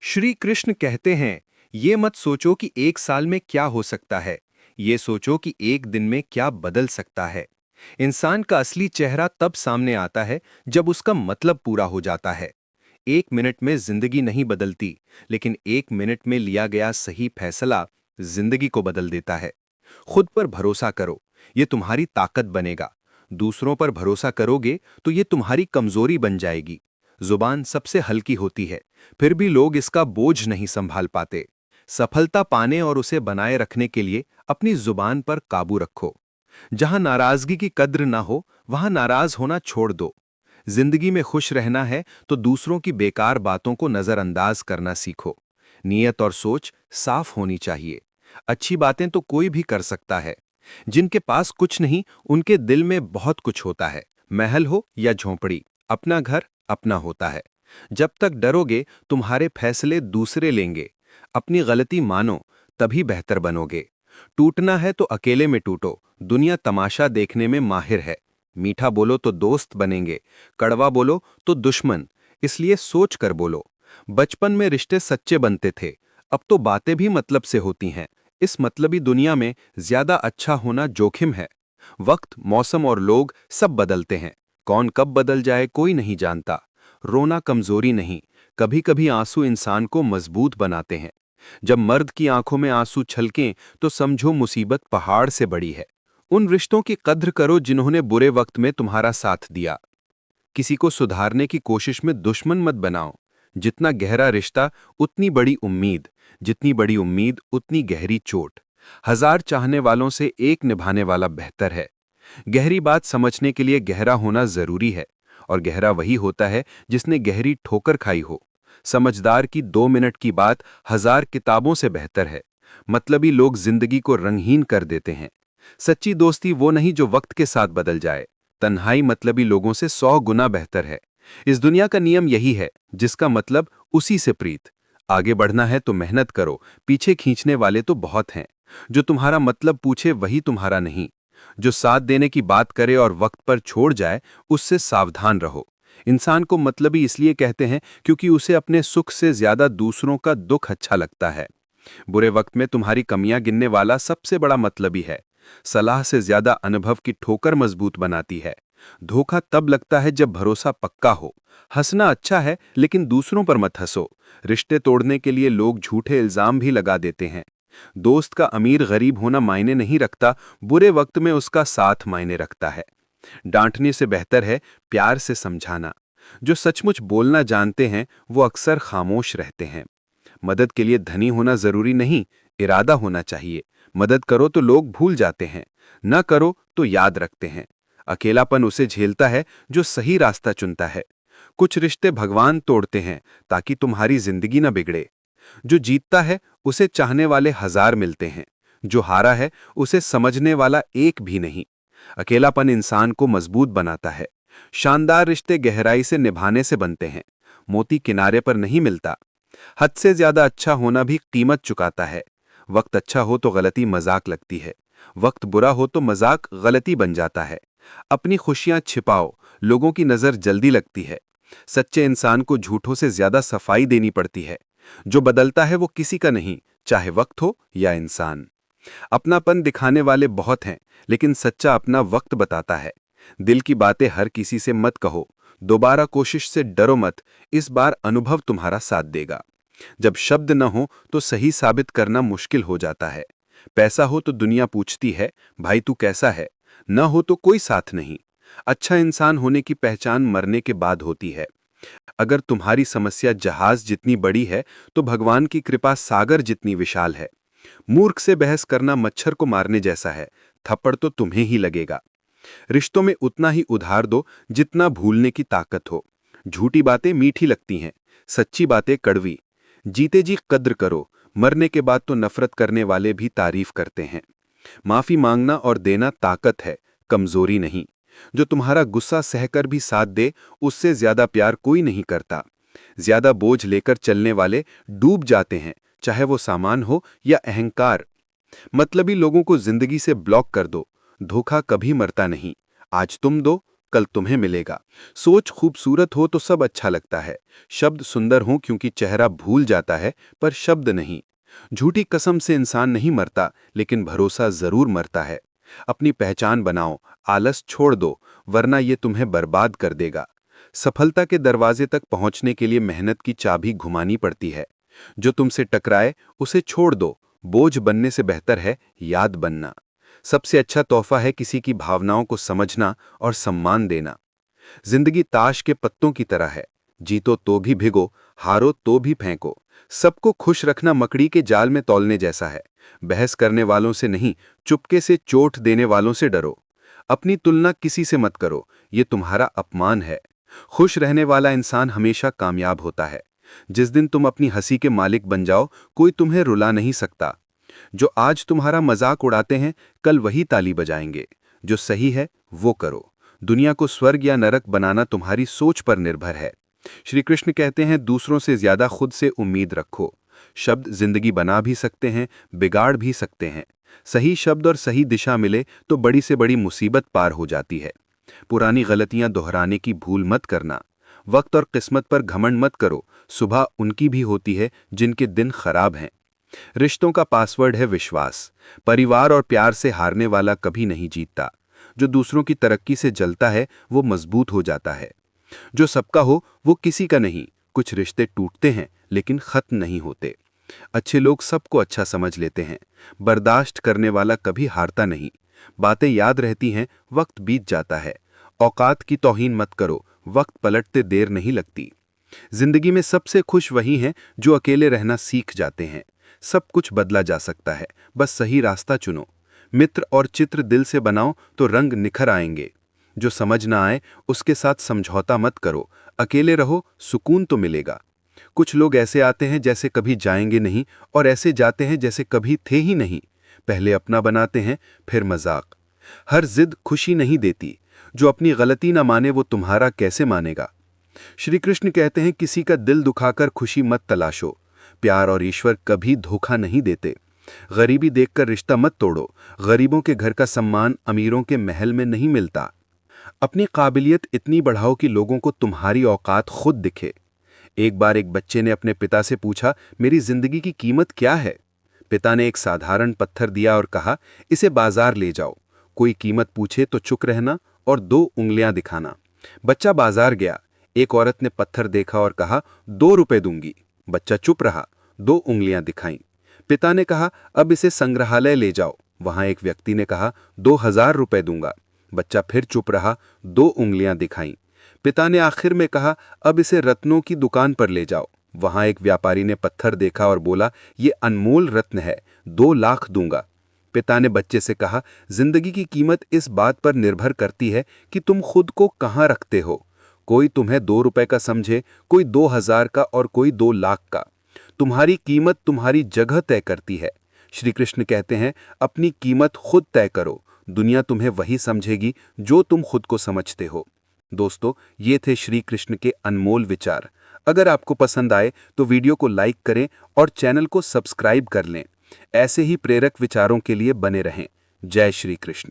श्री कृष्ण कहते हैं, ये मत सोचो कि एक साल में क्या हो सकता है, ये सोचो कि एक दिन में क्या बदल सकता है। इंसान का असली चेहरा तब सामने आता है जब उसका मतलब पूरा हो जाता है। 1 मिनट में जिंदगी नहीं बदलती, लेकिन 1 मिनट में लिया गया सही फैसला जिंदगी को बदल देता है। खुद पर भरोसा करो, ये तुम्हारी ताकत बनेगा। दूसरों पर भरोसा करोगे तो ये तुम्हारी कमजोरी बन जाएगी। जुबान सबसे हल्की होती है, फिर भी लोग इसका बोझ नहीं संभाल पाते। सफलता पाने और उसे बनाए रखने के लिए अपनी जुबान पर काबू रखो। जहां नाराजगी की कद्र ना हो, वहां नाराज होना छोड़ दो। जिंदगी में खुश रहना है तो दूसरों की बेकार बातों को नजरअंदाज करना सीखो। नियत और सोच साफ होनी चाहिए। अच्छी बातें तो कोई भी कर सकता है। जिनके पास कुछ नहीं, उनके दिल में बहुत कुछ होता है। महल हो या झोंपड़ी, अपना घर अपना होता है। जब तक डरोगे, तुम्हारे फैसले दूसरे लेंगे। अपनी गलती मानो, तभी बेहतर बनोगे। टूटना है तो अकेले में टूटो, दुनिया तमाशा देखने में माहिर है। मीठा बोलो तो दोस्त बनेंगे, कड़वा बोलो तो दुश्मन। इसलिए सोच कर बोलो। बचपन में रिश्ते सच्चे बनते थे, अब तो बातें भी मतलब से होती हैं। इस मतलबी दुनिया में ज्यादा अच्छा होना जोखिम है। वक्त, मौसम और लोग सब बदलते हैं। कौन कब बदल जाए कोई नहीं जानता। रोना कमजोरी नहीं, कभी कभी आंसू इंसान को मजबूत बनाते हैं। जब मर्द की आंखों में आंसू छलकें तो समझो मुसीबत पहाड़ से बड़ी है। उन रिश्तों की कद्र करो जिन्होंने बुरे वक्त में तुम्हारा साथ दिया। किसी को सुधारने की कोशिश में दुश्मन मत बनाओ। जितना गहरा रिश्ता उतनी बड़ी उम्मीद, जितनी बड़ी उम्मीद उतनी गहरी चोट। 1000 चाहने वालों से एक निभाने वाला बेहतर है। गहरी बात समझने के लिए गहरा होना जरूरी है, और गहरा वही होता है जिसने गहरी ठोकर खाई हो। समझदार की 2 मिनट की बात 1000 किताबों से बेहतर है। मतलबी लोग जिंदगी को रंगहीन कर देते हैं। सच्ची दोस्ती वो नहीं जो वक्त के साथ बदल जाए। तन्हाई मतलबी लोगों से 100 गुना बेहतर है। इस दुनिया का नियम यही है, जिसका मतलब उसी से प्रीत। आगे बढ़ना है तो मेहनत करो, पीछे खींचने वाले तो बहुत हैं। जो तुम्हारा मतलब पूछे वही तुम्हारा नहीं। जो साथ देने की बात करे और वक्त पर छोड़ जाए, उससे सावधान रहो। इंसान को मतलबी इसलिए कहते हैं क्योंकि उसे अपने सुख से ज्यादा दूसरों का दुख अच्छा लगता है। बुरे वक्त में तुम्हारी कमियां गिनने वाला सबसे बड़ा मतलबी है। सलाह से ज्यादा अनुभव की ठोकर मजबूत बनाती है। धोखा तब लगता है जब भरोसा पक्का हो। हंसना अच्छा है, लेकिन दूसरों पर मत हंसो। रिश्ते तोड़ने के लिए लोग झूठे इल्जाम भी लगा देते हैं। दोस्त का अमीर गरीब होना मायने नहीं रखता, बुरे वक्त में उसका साथ मायने रखता है। डांटने से बेहतर है प्यार से समझाना। जो सचमुच बोलना जानते हैं वो अक्सर खामोश रहते हैं। मदद के लिए धनी होना जरूरी नहीं, इरादा होना चाहिए। मदद करो तो लोग भूल जाते हैं, न करो तो याद रखते हैं। अकेलापन उसे झेलता है जो सही रास्ता चुनता है। कुछ रिश्ते भगवान तोड़ते हैं ताकि तुम्हारी जिंदगी न बिगड़े। जो जीतता है उसे चाहने वाले 1000 मिलते हैं, जो हारा है उसे समझने वाला एक भी नहीं। अकेलापन इंसान को मजबूत बनाता है। शानदार रिश्ते गहराई से निभाने से बनते हैं, मोती किनारे पर नहीं मिलता। हद से ज्यादा अच्छा होना भी कीमत चुकाता है। वक्त अच्छा हो तो गलती मजाक लगती है, वक्त बुरा हो तो मजाक गलती बन जाता है। अपनी खुशियां छिपाओ, लोगों की नजर जल्दी लगती है। सच्चे इंसान को झूठों से ज्यादा सफाई देनी पड़ती है। जो बदलता है वो किसी का नहीं, चाहे वक्त हो या इंसान। अपनापन दिखाने वाले बहुत हैं, लेकिन सच्चा अपना वक्त बताता है। दिल की बातें हर किसी से मत कहो। दोबारा कोशिश से डरो मत, इस बार अनुभव तुम्हारा साथ देगा। जब शब्द न हो तो सही साबित करना मुश्किल हो जाता है। पैसा हो तो दुनिया पूछती है, भाई तू कैसा है? न हो तो कोई साथ नहीं। अच्छा इंसान होने की पहचान मरने के बाद होती है। अगर तुम्हारी समस्या जहाज जितनी बड़ी है तो भगवान की कृपा सागर जितनी विशाल है। मूर्ख से बहस करना मच्छर को मारने जैसा है, थप्पड़ तो तुम्हें ही लगेगा। रिश्तों में उतना ही उधार दो जितना भूलने की ताकत हो। झूठी बातें मीठी लगती हैं, सच्ची बातें कड़वी। जीते जी कद्र करो, मरने के बाद तो नफरत करने वाले भी तारीफ करते हैं। माफी मांगना और देना ताकत है, कमजोरी नहीं। जो तुम्हारा गुस्सा सहकर भी साथ दे, उससे ज्यादा प्यार कोई नहीं करता। ज्यादा बोझ लेकर चलने वाले डूब जाते हैं, चाहे वो सामान हो या अहंकार। मतलबी लोगों को जिंदगी से ब्लॉक कर दो। धोखा कभी मरता नहीं, आज तुम दो कल तुम्हें मिलेगा। सोच खूबसूरत हो तो सब अच्छा लगता है। शब्द सुंदर हो क्योंकि चेहरा भूल जाता है, पर शब्द नहीं। झूठी कसम से इंसान नहीं मरता, लेकिन भरोसा जरूर मरता है। अपनी पहचान बनाओ, आलस छोड़ दो, वरना ये तुम्हें बर्बाद कर देगा। सफलता के दरवाजे तक पहुंचने के लिए मेहनत की चाबी घुमानी पड़ती है। जो तुमसे टकराए उसे छोड़ दो, बोझ बनने से बेहतर है याद बनना। सबसे अच्छा तोहफा है किसी की भावनाओं को समझना और सम्मान देना। जिंदगी ताश के पत्तों की तरह है, जीतो तो भी भिगो, हारो तो भी फेंको। सबको खुश रखना मकड़ी के जाल में तौलने जैसा है। बहस करने वालों से नहीं, चुपके से चोट देने वालों से डरो। अपनी तुलना किसी से मत करो, ये तुम्हारा अपमान है। खुश रहने वाला इंसान हमेशा कामयाब होता है। जिस दिन तुम अपनी हंसी के मालिक बन जाओ, कोई तुम्हें रुला नहीं सकता। जो आज तुम्हारा मजाक उड़ाते हैं, कल वही ताली बजाएंगे। जो सही है वो करो। दुनिया को स्वर्ग या नरक बनाना तुम्हारी सोच पर निर्भर है। श्री कृष्ण कहते हैं, दूसरों से ज्यादा खुद से उम्मीद रखो। शब्द जिंदगी बना भी सकते हैं, बिगाड़ भी सकते हैं। सही शब्द और सही दिशा मिले तो बड़ी से बड़ी मुसीबत पार हो जाती है। पुरानी गलतियां दोहराने की भूल मत करना। वक्त और किस्मत पर घमंड मत करो, सुबह उनकी भी होती है जिनके दिन खराब हैं। रिश्तों का पासवर्ड है विश्वास। परिवार और प्यार से हारने वाला कभी नहीं जीतता। जो दूसरों की तरक्की से जलता है वो मजबूत हो जाता है। जो सबका हो वो किसी का नहीं। कुछ रिश्ते टूटते हैं लेकिन खत्म नहीं होते। अच्छे लोग सबको अच्छा समझ लेते हैं। बर्दाश्त करने वाला कभी हारता नहीं। बातें याद रहती हैं, वक्त बीत जाता है। औकात की तौहीन मत करो, वक्त पलटते देर नहीं लगती। जिंदगी में सबसे खुश वही हैं जो अकेले रहना सीख जाते हैं। सब कुछ बदला जा सकता है, बस सही रास्ता चुनो। मित्र और चित्र दिल से बनाओ तो रंग निखर आएंगे। जो समझ ना आए उसके साथ समझौता मत करो। अकेले रहो, सुकून तो मिलेगा। कुछ लोग ऐसे आते हैं जैसे कभी जाएंगे नहीं, और ऐसे जाते हैं जैसे कभी थे ही नहीं। पहले अपना बनाते हैं, फिर मजाक। हर जिद खुशी नहीं देती। जो अपनी गलती ना माने वो तुम्हारा कैसे मानेगा। श्री कृष्ण कहते हैं, किसी का दिल दुखाकर खुशी मत तलाशो। प्यार और ईश्वर कभी धोखा नहीं देते। गरीबी देखकर रिश्ता मत तोड़ो। गरीबों के घर का सम्मान अमीरों के महल में नहीं मिलता। अपनी काबिलियत इतनी बढ़ाओ कि लोगों को तुम्हारी औकात खुद दिखे। एक बार एक बच्चे ने अपने पिता से पूछा, मेरी जिंदगी की कीमत क्या है। पिता ने एक साधारण पत्थर दिया और कहा, इसे बाजार ले जाओ। कोई कीमत पूछे तो चुप रहना और 2 उंगलियां दिखाना। बच्चा बाजार गया। एक औरत ने पत्थर देखा और कहा, 2 रुपए दूंगी। बच्चा चुप रहा, 2 उंगलियां दिखाईं। पिता ने कहा, अब इसे संग्रहालय ले जाओ। वहां एक व्यक्ति ने कहा, 2000 रुपए दूंगा। बच्चा फिर चुप रहा, 2 उंगलियां दिखाईं। पिता ने आखिर में कहा, अब इसे रत्नों की दुकान पर ले जाओ। वहां एक व्यापारी ने पत्थर देखा और बोला, ये अनमोल रत्न है, 2 लाख दूंगा। पिता ने बच्चे से कहा, जिंदगी की कीमत इस बात पर निर्भर करती है कि तुम खुद को कहाँ रखते हो। कोई तुम्हें 2 रुपए का समझे, कोई 2000 का और कोई 2 लाख का। तुम्हारी कीमत तुम्हारी जगह तय करती है। श्री कृष्ण कहते हैं, अपनी कीमत खुद तय करो। दुनिया तुम्हें वही समझेगी जो तुम खुद को समझते हो। दोस्तों, ये थे श्री कृष्ण के अनमोल विचार। अगर आपको पसंद आए तो वीडियो को लाइक करें और चैनल को सब्सक्राइब कर लें। ऐसे ही प्रेरक विचारों के लिए बने रहें। जय श्री कृष्ण।